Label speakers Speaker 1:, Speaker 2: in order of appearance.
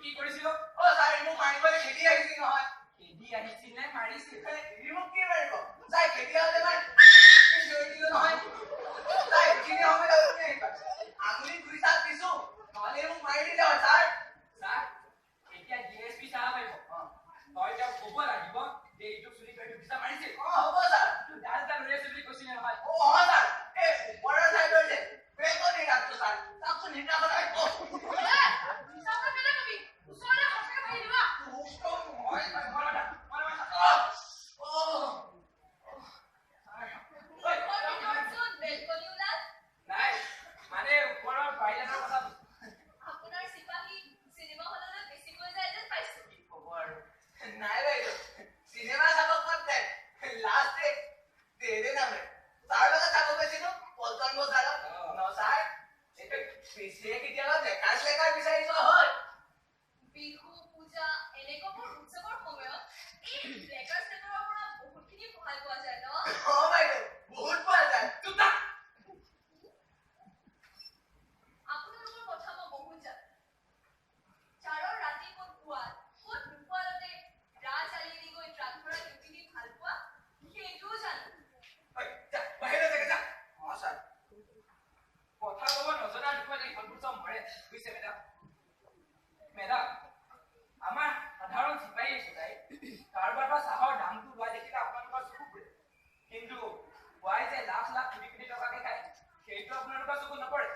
Speaker 1: কি কৰিছিলো
Speaker 2: অ ছাৰ মোক মাৰিবলৈ খেদি আহিছিল নহয়
Speaker 1: খেদি আহিছিল নে মাৰিছিল
Speaker 2: মোক কি মাৰিব ছাৰ খেদি আহোঁতে মই ধৰি দিলো নহয় ছাৰ এইখিনি সময়ত আঙুলি দুই চাত দিছো নহ'লে মোক মাৰি দিলে হয় ছাৰ
Speaker 1: ছাৰ এতিয়া ডিএসপি সাহেব আহিব তই তেওঁক ক'ব লাগিব যে এইটো চুৰি কৰি ভিছা মাৰিছিল
Speaker 2: হ'ব ছাৰ
Speaker 1: ডাল ডাল ৰেছ বুলি কৈছিলে নহয়
Speaker 2: ছাৰ এই ওপৰৰ চাইডৰ যে ব্ৰেকত নি ৰাখছো ছাৰ চাওকচোন সেইদিনাখন নাই বাইদেউ চিনেমা চাব কোনতে লাষ্ট ডে তেৰে নামে ছাৰ লগত চাব গৈছিলো পল্টন বজাৰত ন ছাৰ পিছে কেতিয়াবা বেকাৰ চেকাৰ বিচাৰি যোৱা হয়
Speaker 3: বিহু পূজা এনেকুৱা উৎসৱৰ সময়ত এই বেকাৰ চেকাৰৰ পৰা বহুতখিনি সহায় পোৱা যায় ন
Speaker 2: বাইদেউ বহুত পোৱা যায়
Speaker 3: আপোনালোকৰ কথা মই বহুত জানো ছাৰৰ ৰাতি ক'ত পোৱাত ক'ত নোপোৱালতে ৰাজ আলিনি গৈ ট্ৰাক ভৰা ডিউটি ভাল পোৱা সেইটোও জানো
Speaker 2: বাহিৰত থাকে যা ছাৰ
Speaker 1: কথা ক'ব নজনাৰ বিষয়ে এইখন চব মৰে বুজিছে মেডাম আমাৰ সাধাৰণ চিপাহী এটাই কাৰোবাৰ পৰা চাহৰ দামটো লোৱা দেখিলে আপোনালোকৰ চকু ফুৰে কিন্তু পুৱাই যে লাখ লাখ কোটি কোটি টকাকে খায় সেইটো আপোনালোকৰ চকু নপৰে